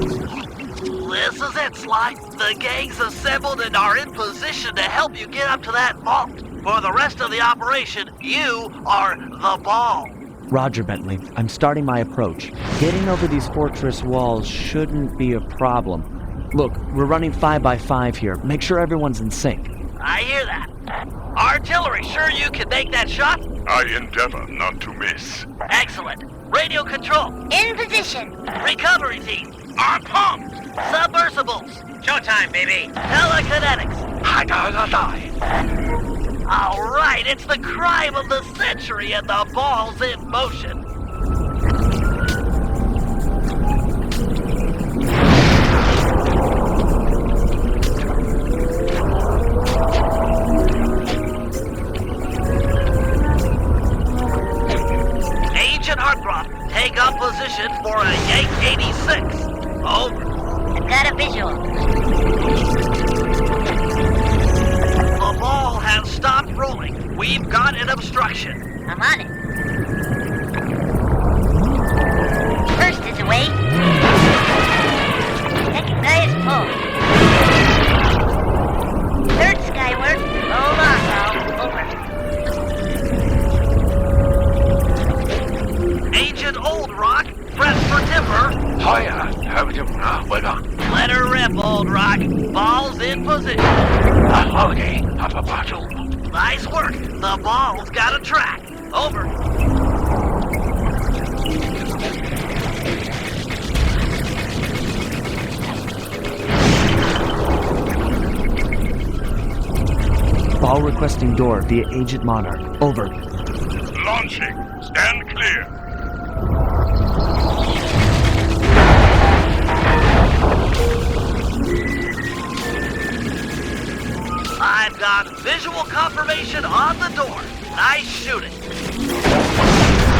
This is it, Sly. The gang's assembled and are in position to help you get up to that vault. For the rest of the operation, you are the ball. Roger, Bentley. I'm starting my approach. Getting over these fortress walls shouldn't be a problem. Look, we're running 5x5 here. Make sure everyone's in sync. I hear that. Artillery, sure you can make that shot? I endeavor not to miss. Excellent. Radio control. In position. Recovery team. I'm pumped! Submersibles. Showtime, baby. Telekinetics. I gotta die. All right, it's the crime of the century and the ball's in motion. Agent Hartcroft, take up position for a Yank 86. Over. I've got a visual. The ball has stopped rolling. We've got an obstruction. I'm on it. First is away. Second guy is pulled. Third skyward. Hold on now. Over. Agent Old Rock, press for timber. Hiya, how do you weather? Let her rip, Old Rock. Ball's in position. A holiday of a battle. Nice work. The ball's got a track. Over. Ball requesting door via Agent Monarch. Over. Launching. Stand clear. I've got visual confirmation on the door. Nice shooting.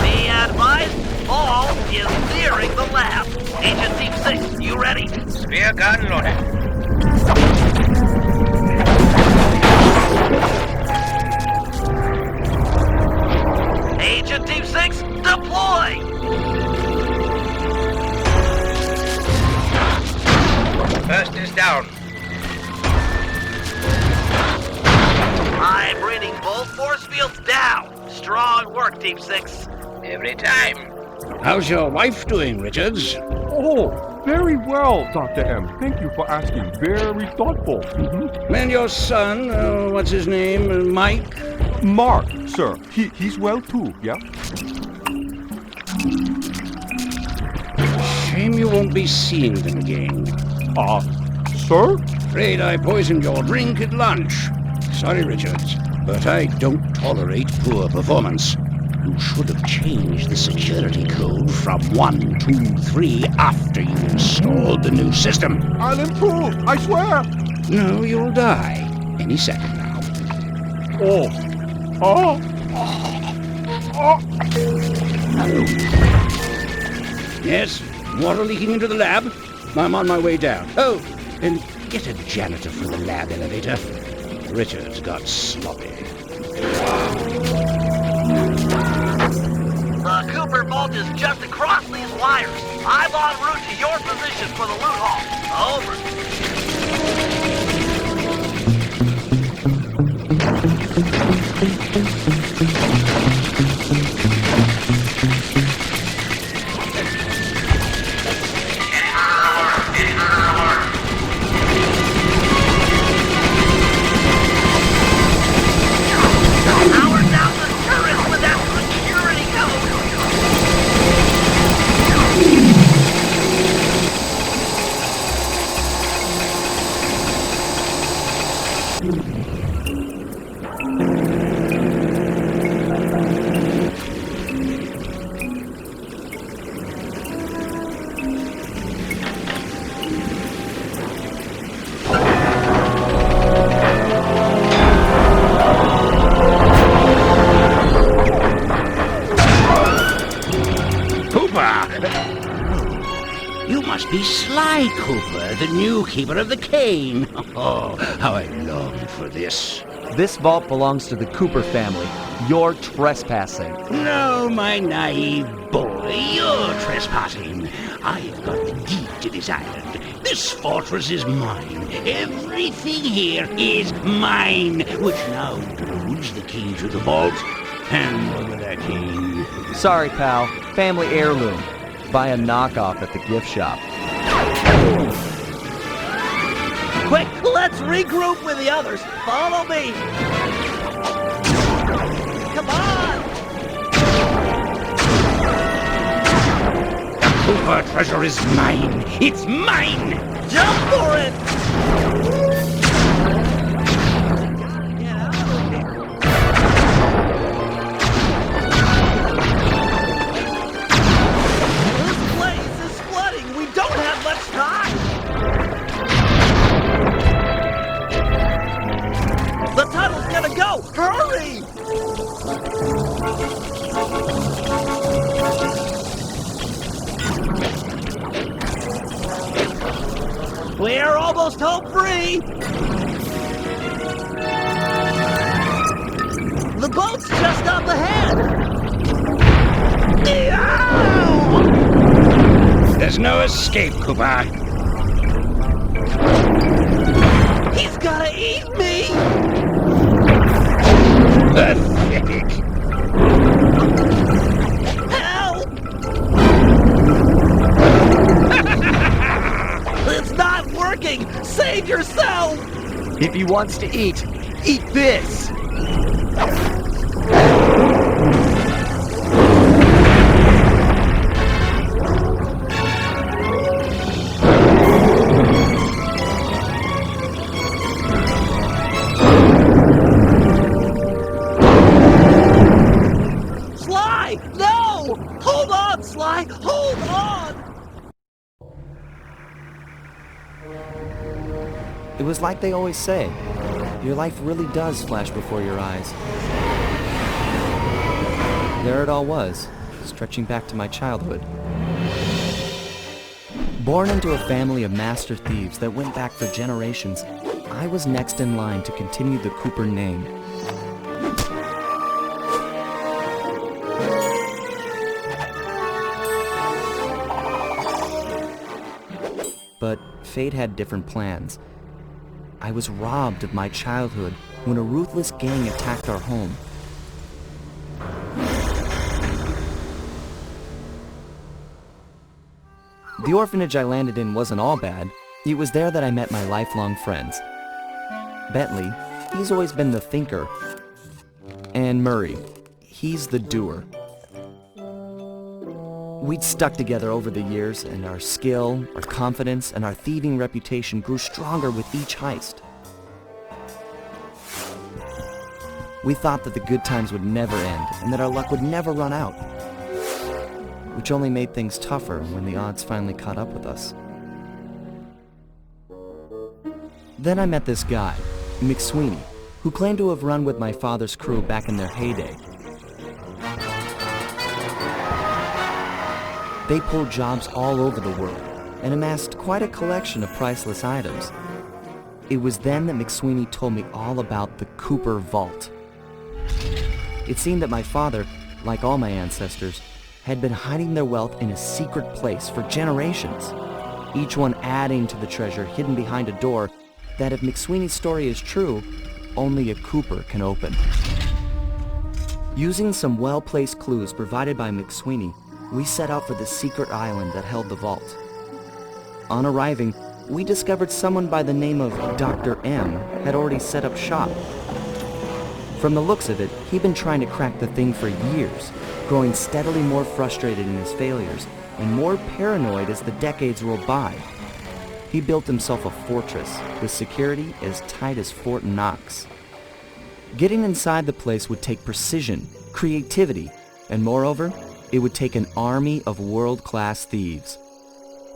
Be advised, ball is nearing the lab. Agent Team 6, you ready? Spear gun loaded. Agent Team 6, deploy! First is down. I'm reading both force fields down. Strong work, Team 6. Every time. How's your wife doing, Richards? Oh, very well, Dr. M. Thank you for asking. Very thoughtful. And your son, what's his name, Mike? Mark, sir. He's well too, yeah? Shame you won't be seeing them again. Sir? Afraid I poisoned your drink at lunch. Sorry, Richards, but I don't tolerate poor performance. You should have changed the security code from 1, 2, 3 after you installed the new system. I'll improve, I swear. No, you'll die any second now. Yes, water leaking into the lab. I'm on my way down. Oh, and get a janitor for the lab elevator. Richards got sloppy. The Cooper vault is just across these wires. I'm en route to your position for the loot hall. Over. Power down the turret with that security You must be Sly Cooper, the new keeper of the cane. Oh, how I long for this. This vault belongs to the Cooper family. You're trespassing. No, my naive boy, you're trespassing. I've got deep to this island. This fortress is mine. Everything here is mine, which now includes the key to the vault. Hand over that key. Sorry, pal. Family heirloom. Buy a knockoff at the gift shop. Quick, let's regroup with the others. Follow me. Come on! Cooper treasure is mine. It's mine! Jump for it! This place is flooding. We don't have much time. The tunnel's gonna go. Hurry! We're almost home free! The boat's just up ahead! There's no escape, Cooper. He's gonna eat me! Pathetic. Help! It's not working! Save yourself! If he wants to eat this! Sly! No! Hold on, Sly! Hold on! It was like they always say, your life really does flash before your eyes. There it all was, stretching back to my childhood. Born into a family of master thieves that went back for generations, I was next in line to continue the Cooper name. But fate had different plans. I was robbed of my childhood when a ruthless gang attacked our home. The orphanage I landed in wasn't all bad. It was there that I met my lifelong friends. Bentley, he's always been the thinker. And Murray, he's the doer. We'd stuck together over the years, and our skill, our confidence, and our thieving reputation grew stronger with each heist. We thought that the good times would never end, and that our luck would never run out, which only made things tougher when the odds finally caught up with us. Then I met this guy, McSweeney, who claimed to have run with my father's crew back in their heyday. They pulled jobs all over the world and amassed quite a collection of priceless items. It was then that McSweeney told me all about the Cooper Vault. It seemed that my father, like all my ancestors, had been hiding their wealth in a secret place for generations, each one adding to the treasure hidden behind a door that, if McSweeney's story is true, only a Cooper can open. Using some well-placed clues provided by McSweeney, we set out for the secret island that held the vault. On arriving, we discovered someone by the name of Dr. M had already set up shop. From the looks of it, he'd been trying to crack the thing for years, growing steadily more frustrated in his failures and more paranoid as the decades rolled by. He built himself a fortress with security as tight as Fort Knox. Getting inside the place would take precision, creativity, and moreover, it would take an army of world-class thieves.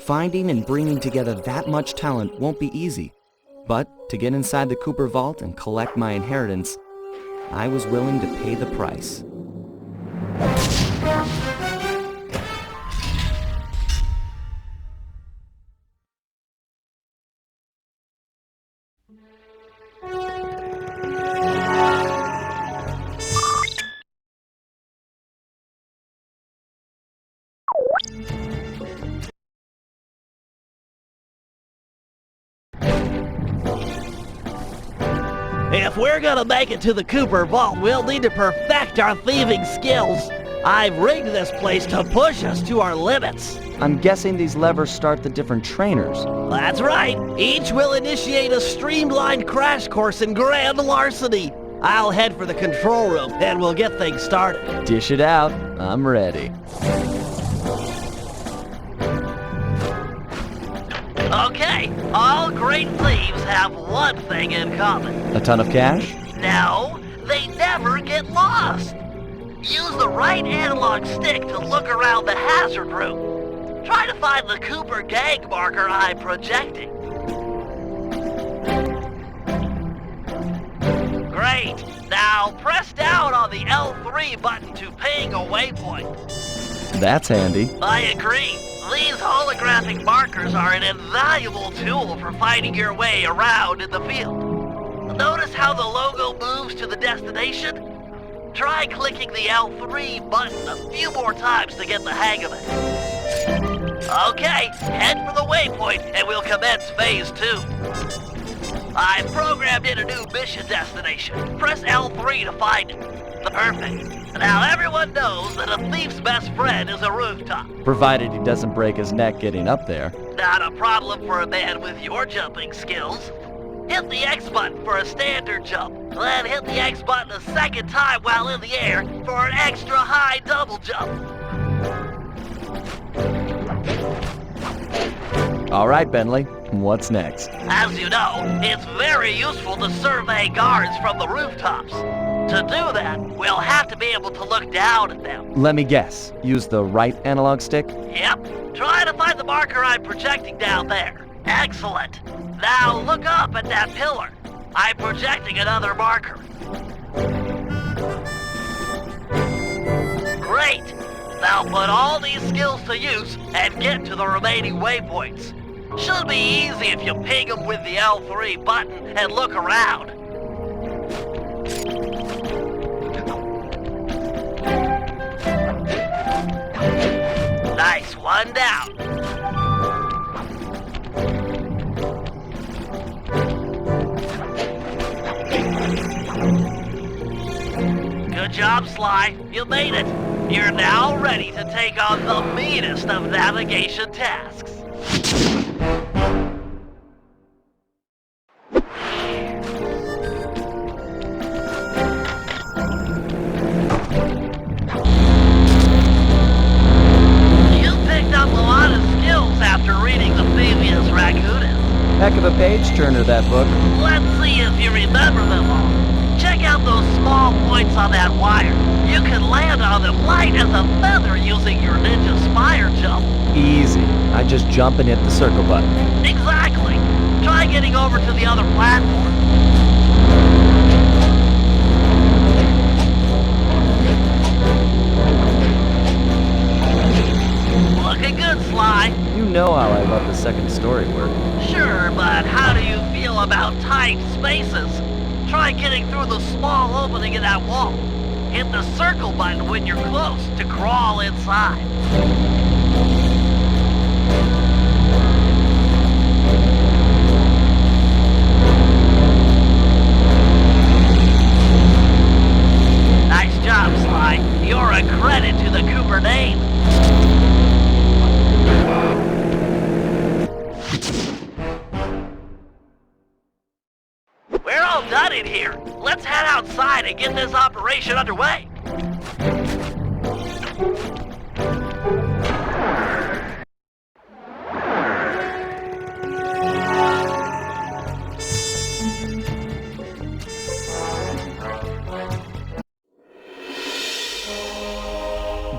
Finding and bringing together that much talent won't be easy, but to get inside the Cooper Vault and collect my inheritance, I was willing to pay the price. If we're gonna make it to the Cooper Vault, we'll need to perfect our thieving skills. I've rigged this place to push us to our limits. I'm guessing these levers start the different trainers. That's right. Each will initiate a streamlined crash course in grand larceny. I'll head for the control room, and we'll get things started. Dish it out. I'm ready. Okay, all great thieves have one thing in common. A ton of cash? No, they never get lost. Use the right analog stick to look around the hazard room. Try to find the Cooper gang marker I'm projecting. Great. Now press down on the L3 button to ping a waypoint. That's handy. I agree. These holographic markers are an invaluable tool for finding your way around in the field. Notice how the logo moves to the destination? Try clicking the L3 button a few more times to get the hang of it. Okay, head for the waypoint and we'll commence phase 2. I've programmed in a new mission destination. Press L3 to find it. Perfect. Now everyone knows that a thief's best friend is a rooftop. Provided he doesn't break his neck getting up there. Not a problem for a man with your jumping skills. Hit the X button for a standard jump. Then hit the X button a second time while in the air for an extra high double jump. All right, Bentley. What's next? As you know, it's very useful to survey guards from the rooftops. To do that, we'll have to be able to look down at them. Let me guess. Use the right analog stick? Yep. Try to find the marker I'm projecting down there. Excellent. Now look up at that pillar. I'm projecting another marker. Great. Now put all these skills to use and get to the remaining waypoints. Should be easy if you ping them with the L3 button and look around. Nice, one down. Good job, Sly. You made it. You're now ready to take on the meanest of navigation tasks. Heck of a page-turner, that book. Let's see if you remember them all. Check out those small points on that wire. You can land on them light as a feather using your ninja spire jump. Easy. I just jump and hit the circle button. Exactly. Try getting over to the other platform. Looking good, Sly. You know how I love the second story work. Sure, but how do you feel about tight spaces? Try getting through the small opening in that wall. Hit the circle button when you're close to crawl inside. Nice job, Sly. You're a credit to the Cooper name. We're all done in here. Let's head outside and get this operation underway.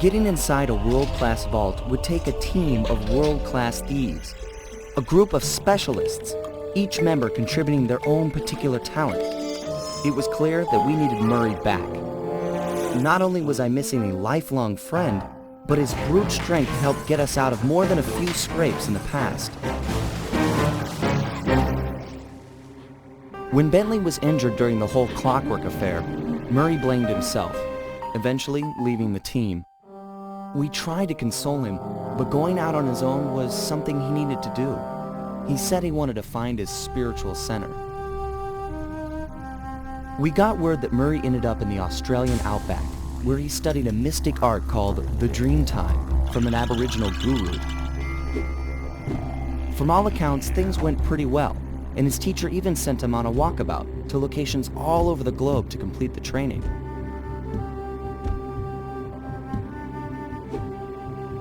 Getting inside a world-class vault would take a team of world-class thieves. A group of specialists, each member contributing their own particular talent. It was clear that we needed Murray back. Not only was I missing a lifelong friend, but his brute strength helped get us out of more than a few scrapes in the past. When Bentley was injured during the whole Clockwork affair, Murray blamed himself, eventually leaving the team. We tried to console him, but going out on his own was something he needed to do. He said he wanted to find his spiritual center. We got word that Murray ended up in the Australian outback, where he studied a mystic art called the Dreamtime from an Aboriginal guru. From all accounts, things went pretty well, and his teacher even sent him on a walkabout to locations all over the globe to complete the training.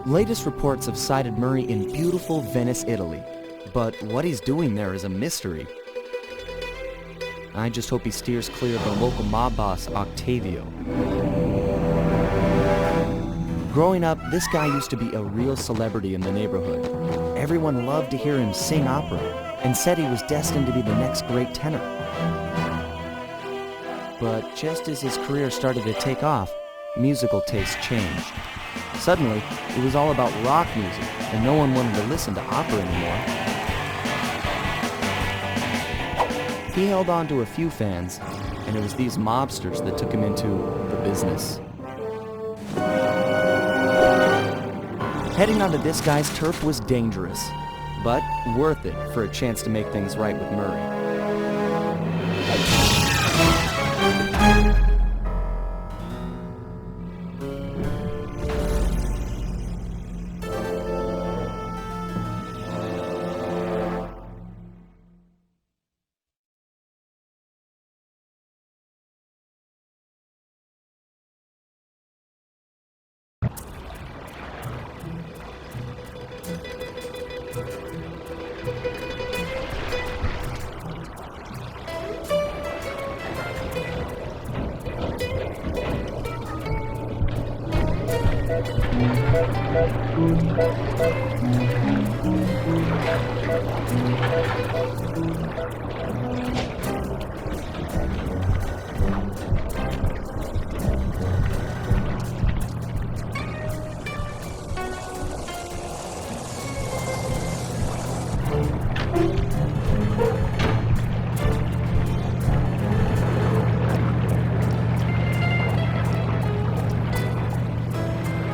Latest reports have cited Murray in beautiful Venice, Italy, but what he's doing there is a mystery. I just hope he steers clear of the local mob boss, Octavio. Growing up, this guy used to be a real celebrity in the neighborhood. Everyone loved to hear him sing opera and said he was destined to be the next great tenor. But just as his career started to take off, musical tastes changed. Suddenly, it was all about rock music, and no one wanted to listen to opera anymore. He held on to a few fans, and it was these mobsters that took him into the business. Heading onto this guy's turf was dangerous, but worth it for a chance to make things right with Murray.